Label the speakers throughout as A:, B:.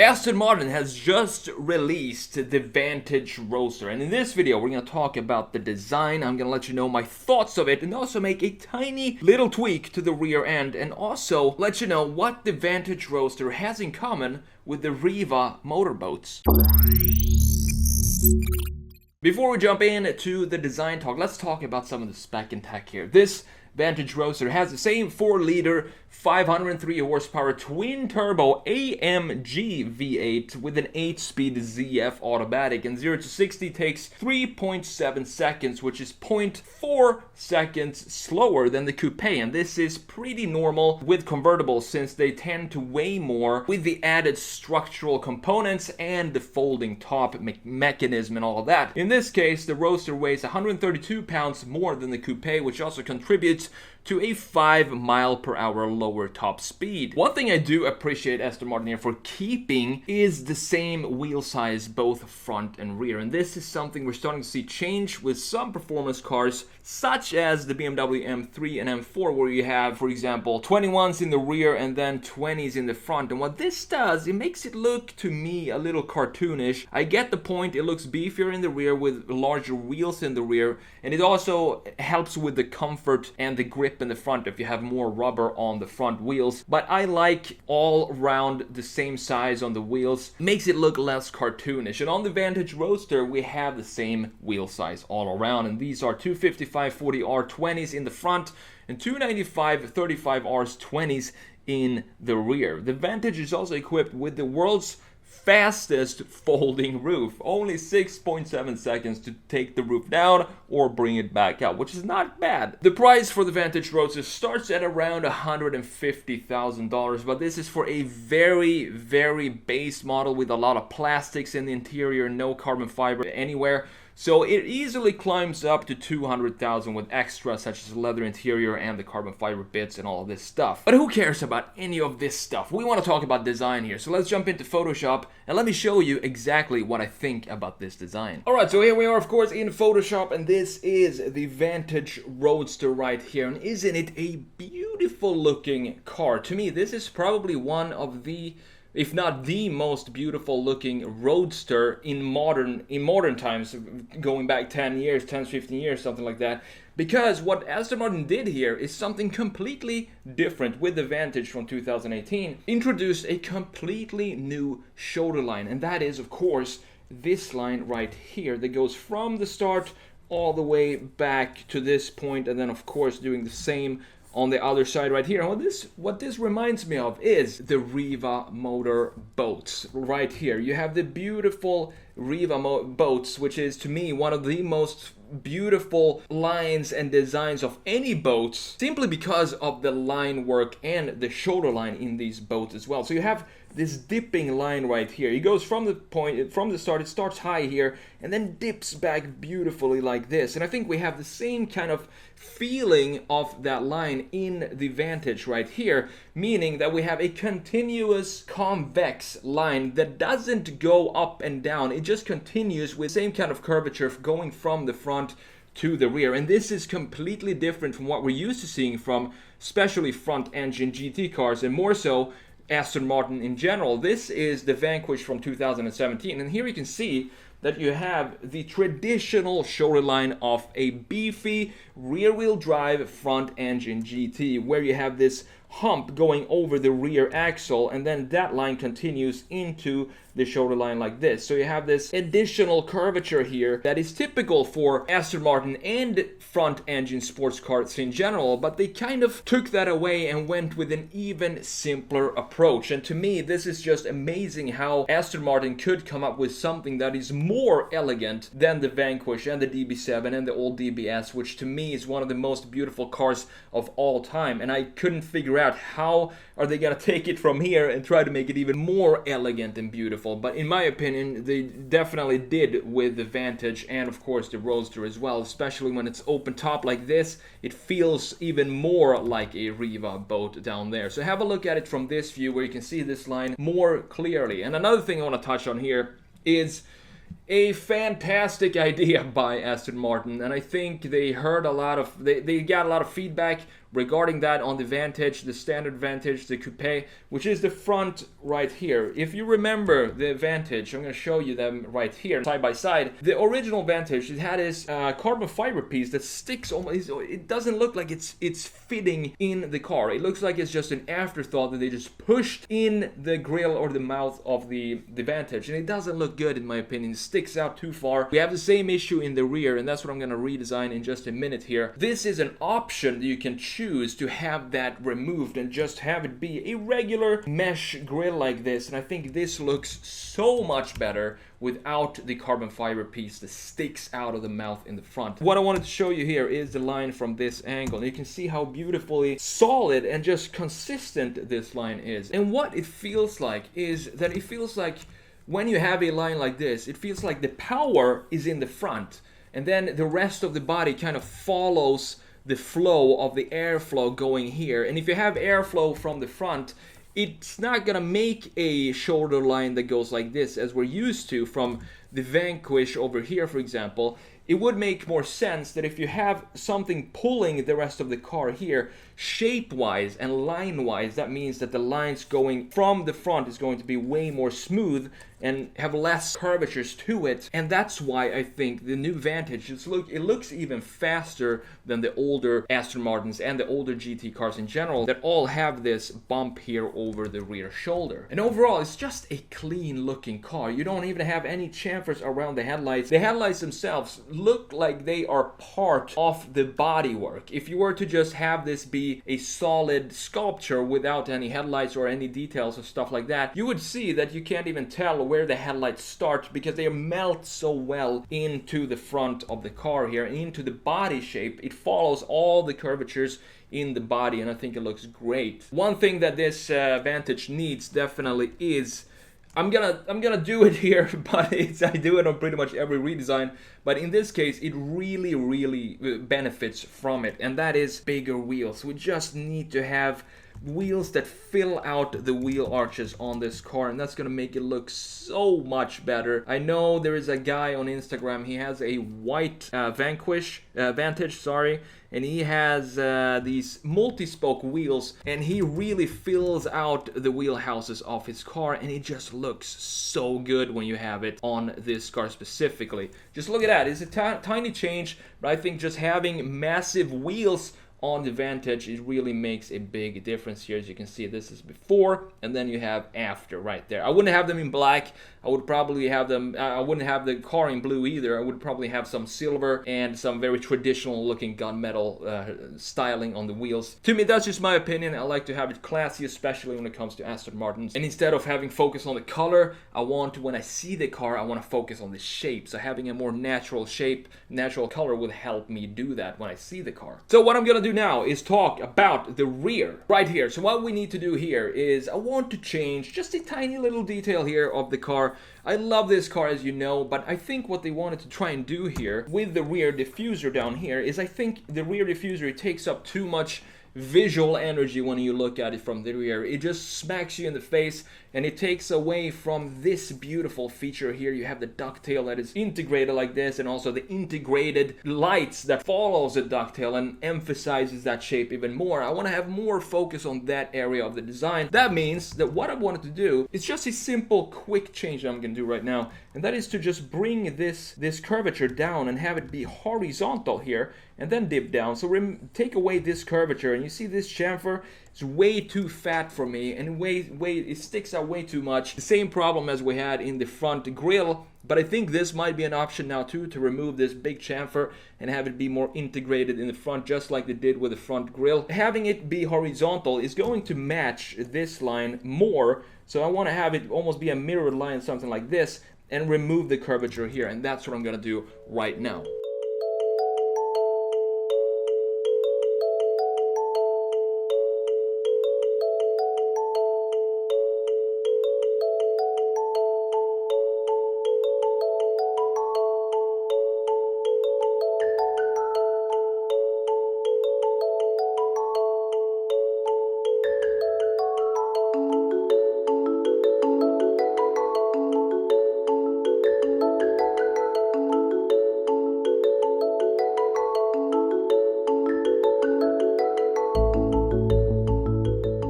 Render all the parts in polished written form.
A: Aston Martin has just released the Vantage Roadster, and in this video we're going to talk about the design. I'm going to let you know my thoughts of it and also make a tiny little tweak to the rear end and also let you know what the Vantage Roadster has in common with the Riva motorboats. Before we jump into the design talk, let's talk about some of the spec and tech here. This Vantage Roadster has the same 4-liter, 503 horsepower twin-turbo AMG V8 with an 8-speed ZF automatic, and 0 to 60 takes 3.7 seconds, which is 0.4 seconds slower than the coupe, and this is pretty normal with convertibles since they tend to weigh more with the added structural components and the folding top mechanism and all of that. In this case, the Roadster weighs 132 pounds more than the coupe, which also contributes to a 5 mile per hour lower top speed. One thing I do appreciate Aston Martin here for keeping is the same wheel size both front and rear, and this is something we're starting to see change with some performance cars such as the BMW M3 and M4, where you have, for example, 21s in the rear and then 20s in the front. And what this does, it makes it look to me a little cartoonish. I get the point, it looks beefier in the rear with larger wheels in the rear, and it also helps with the comfort and the grip in the front if you have more rubber on the front wheels. But I like all around the same size on the wheels, makes it look less cartoonish. And on the Vantage Roadster we have the same wheel size all around, and these are 255/40R 20s in the front and 295/35R 20s in the rear. The Vantage is also equipped with the world's fastest folding roof, only 6.7 seconds to take the roof down or bring it back up, which is not bad. The price for the Vantage Roadster starts at around $150,000, but this is for a very base model with a lot of plastics in the interior, no carbon fiber anywhere. So it easily climbs up to $200,000 with extras such as leather interior and the carbon fiber bits and all of this stuff. But who cares about any of this stuff? We want to talk about design here. So let's jump into Photoshop and let me show you exactly what I think about this design. Alright, so here we are of course in Photoshop, and this is the Vantage Roadster right here. And isn't it a beautiful looking car? To me, this is probably one of the, if not the most beautiful looking roadster in modern times, going back 10 years, 10, 15 years, something like that. Because what Aston Martin did here is something completely different with the Vantage from 2018. Introduced a completely new shoulder line, and that is of course this line right here that goes from the start all the way back to this point, and then of course doing the same on the other side right here. And what this reminds me of is the Riva motor boats right here. You have the beautiful Riva boats, which is to me one of the most beautiful lines and designs of any boats, simply because of the line work and the shoulder line in these boats as well. So you have this dipping line right here. It goes from the start, it starts high here and then dips back beautifully like this. And I think we have the same kind of feeling of that line in the Vantage right here, meaning that we have a continuous convex line that doesn't go up and down. It just continues with the same kind of curvature going from the front to the rear. And this is completely different from what we're used to seeing from especially front engine GT cars, and more so Aston Martin in general. This is the Vanquish from 2017, and here you can see that you have the traditional shoulder line of a beefy rear-wheel drive front engine GT, where you have this hump going over the rear axle, and then that line continues into the shoulder line like this. So you have this additional curvature here that is typical for Aston Martin and front engine sports cars in general, but they kind of took that away and went with an even simpler approach. And to me, this is just amazing how Aston Martin could come up with something that is more elegant than the Vanquish and the DB7 and the old DBS, which to me is one of the most beautiful cars of all time. And I couldn't figure out how are they gonna take it from here and try to make it even more elegant and beautiful. But in my opinion, they definitely did with the Vantage and of course the Roadster as well, especially when it's open top like this. It feels even more like a Riva boat down there. So have a look at it from this view where you can see this line more clearly. And another thing I want to touch on here is a fantastic idea by Aston Martin, and I think they heard a lot of they got a lot of feedback regarding that on the Vantage, the standard Vantage, the coupe, which is the front right here. If you remember the Vantage, I'm going to show you them right here, side by side. The original Vantage, it had this carbon fiber piece that sticks almost, it doesn't look like it's fitting in the car. It looks like it's just an afterthought that they just pushed in the grill or the mouth of the Vantage, and it doesn't look good in my opinion. It sticks out too far. We have the same issue in the rear, and that's what I'm going to redesign in just a minute here. This is an option that you can choose to have that removed and just have it be a regular mesh grill like this, and I think this looks so much better without the carbon fiber piece that sticks out of the mouth in the front. What I wanted to show you here is the line from this angle, and you can see how beautifully solid and just consistent this line is. And what it feels like is that it feels like when you have a line like this, it feels like the power is in the front, and then the rest of the body kind of follows the flow of the airflow going here. And if you have airflow from the front, it's not gonna make a shoulder line that goes like this as we're used to from the Vanquish over here, for example. It would make more sense that if you have something pulling the rest of the car here, shape-wise and line-wise, that means that the lines going from the front is going to be way more smooth and have less curvatures to it. And that's why I think the new Vantage, it looks even faster than the older Aston Martins and the older GT cars in general that all have this bump here over the rear shoulder. And overall, it's just a clean-looking car. You don't even have any chamfers around the headlights. The headlights themselves look like they are part of the bodywork. If you were to just have this be a solid sculpture without any headlights or any details or stuff like that, you would see that you can't even tell where the headlights start because they melt so well into the front of the car here and into the body shape. It follows all the curvatures in the body, and I think it looks great. One thing that this Vantage needs definitely is, I'm gonna do it here, but I do it on pretty much every redesign. But in this case, it really benefits from it, and that is bigger wheels. We just need to have wheels that fill out the wheel arches on this car, and that's gonna make it look so much better. I know there is a guy on Instagram, he has a white Vantage, sorry, and he has these multi-spoke wheels, and he really fills out the wheel houses of his car, and it just looks so good when you have it on this car specifically. Just look at that. It's a tiny change, but I think just having massive wheels on the Vantage, it really makes a big difference here. As you can see, this is before, and then you have after right there. I wouldn't have them in black. I would probably have them, I wouldn't have the car in blue either. I would probably have some silver and some very traditional looking gunmetal styling on the wheels. To me, that's just my opinion. I like to have it classy, especially when it comes to Aston Martins. And instead of having focus on the color, I want to, when I see the car, I want to focus on the shape. So having a more natural shape, natural color would help me do that when I see the car. So what I'm gonna do now is talk about the rear right here. So what we need to do here is I want to change just a tiny little detail here of the car. I love this car, as you know, but I think what they wanted to try and do here with the rear diffuser down here is I think the rear diffuser, it takes up too much visual energy when you look at it from the rear. It just smacks you in the face, and it takes away from this beautiful feature here. You have the ducktail that is integrated like this, and also the integrated lights that follows the ducktail and emphasizes that shape even more. I want to have more focus on that area of the design. That means that what I wanted to do is just a simple quick change that I'm going to do right now, and that is to just bring this curvature down and have it be horizontal here and then dip down. So take away this curvature, and you see this chamfer, it's way too fat for me, and it sticks out way too much. The same problem as we had in the front grille, but I think this might be an option now too, to remove this big chamfer and have it be more integrated in the front, just like they did with the front grille. Having it be horizontal is going to match this line more, so I want to have it almost be a mirrored line, something like this, and remove the curvature here, and that's what I'm gonna do right now.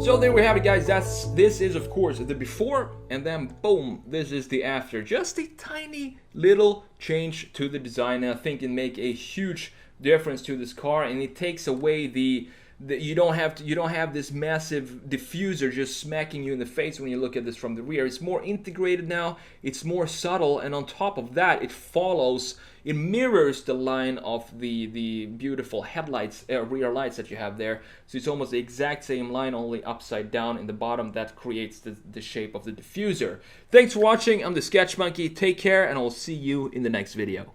A: So there we have it, guys. This is of course the before, and then boom, this is the after. Just a tiny little change to the design, and I think it make a huge difference to this car, and it takes away the you don't have this massive diffuser just smacking you in the face when you look at this from the rear. It's more integrated now, it's more subtle, and on top of that, it mirrors the line of the beautiful headlights, rear lights that you have there. So it's almost the exact same line, only upside down in the bottom. That creates the shape of the diffuser. Thanks for watching. I'm the TheSketchMonkey. Take care, and I'll see you in the next video.